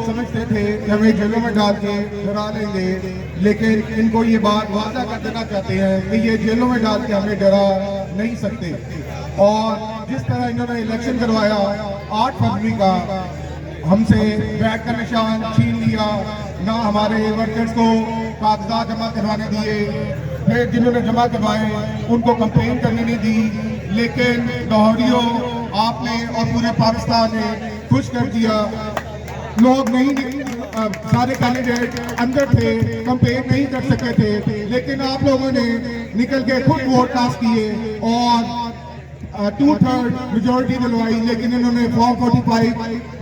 समझते थे कि हमें जेलों में डाल के डरा लेंगे, लेकिन इनको ये बात वादा कर देना चाहते हैं कि ये जेलों में डाल के हमें डरा नहीं सकते। और जिस तरह इन्होंने इलेक्शन करवाया 8 फरवरी का, हमसे बैठ का निशान छीन लिया, ना हमारे वर्कर्स को कागजात जमा करवाने दिए, फिर जिन्होंने जमा करवाए उनको कंपेन करने नहीं दी। लेकिन लाहौरियों, आपने और पूरे पाकिस्तान ने खुश कर दिया। लोग नहीं, सारे कैंडिडेट अंदर थे, कंपेन नहीं कर सके थे, लेकिन आप लोगों ने निकल के खुद वोट कास्ट किए और 2/3 मेजोरिटी दिलवाई। लेकिन इन्होंने फॉर्म 45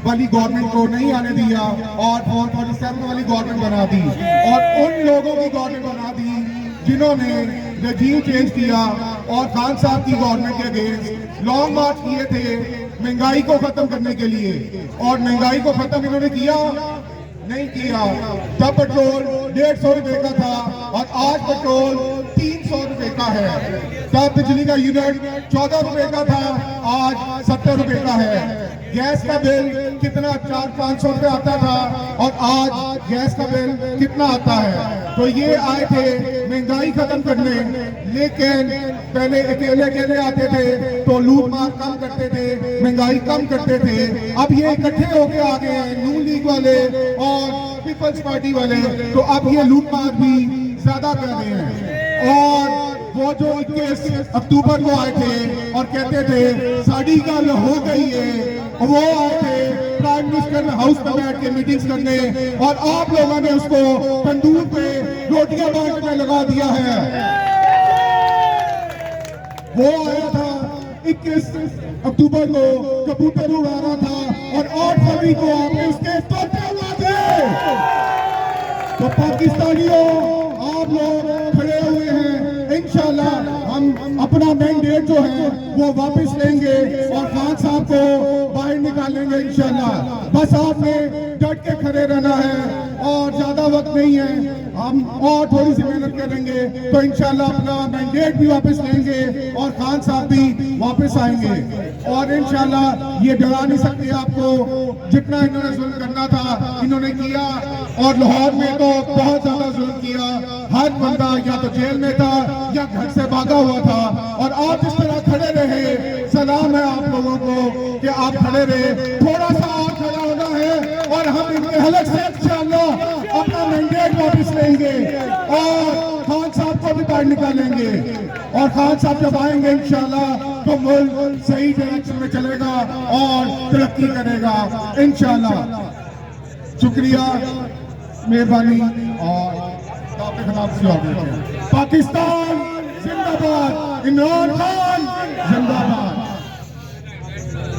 वाली गवर्नमेंट को नहीं आने दिया और फॉर्म 47 वाली गवर्नमेंट बना दी, और उन लोगों की गवर्नमेंट बना दी जिन्होंने रजीम चेंज किया और खान साहब की गवर्नमेंट के अगेंस्ट लॉन्ग मार्च किए थे महंगाई को खत्म करने के लिए। और महंगाई को खत्म इन्होंने किया नहीं किया। तब पेट्रोल 150 रुपए का था और आज पेट्रोल 300 रुपए का है। तब बिजली का यूनिट 14 रुपए का था, आज 70 रुपए का है। गैस का बिल कितना 400-500 रुपए आता था और आज गैस का बिल कितना आता है। तो ये आए थे महंगाई खत्म करने, लेकिन पहले अकेले आते थे तो लूट मार कम करते थे, महंगाई कम करते थे। अब ये इकट्ठे होके आ गए हैं, नून लीग वाले और पीपल्स पार्टी वाले, तो अब ये लूट मार भी ज्यादा कर रहे हैं। और वो जो 21 अक्टूबर को आए थे और कहते थे साड़ी गल हो गई है, वो आए थे प्राइम मिनिस्टर हाउस में बैठ के मीटिंग्स करने, और आप लोगों ने उसको तंदूर पे रोटियां बांटने लगा दिया है। वो आया था 21 अक्टूबर को कबूतर उड़ा रहा था और 8 फरवरी को आपने उसके तोते उड़ा दिए। तो पाकिस्तानियों, आप लोग खड़े हुए हैं, इंशाल्लाह हम अपना मैंडेट जो है वो वापस लेंगे और खान साहब को बाहर निकालेंगे इंशाल्लाह। बस आपने डट के खड़े रहना है और ज्यादा वक्त नहीं है, हम और थोड़ी सी मेहनत करेंगे तो इंशाल्लाह अपना मैंडेट भी वापस लेंगे और खान साहब भी वापस आएंगे। और इंशाल्लाह ये डरा नहीं सकते आपको, जितना इन्होंने जुल्म करना था इन्होंने किया, और लाहौर में तो बहुत ज्यादा जुल्म किया। हर बंदा या तो जेल में था या घर से भागा हुआ था, और आप इस तरह खड़े रहे। सलाम है आप लोगों को कि आप खड़े रहे, थोड़ा सा और खड़ा होना है और हम इनके हलक से इंशाल्लाह अपना मैंडेट वापस लेंगे और खान साहब को भी बाहर निकालेंगे। और खान साहब जब आएंगे इंशाल्लाह तो मुल्क सही डायरेक्शन में चलेगा और तरक्की करेगा इंशाल्लाह। शुक्रिया, मेहरबानी। और पाकिस्तान जिंदाबाद, इमरान खान जिंदाबाद।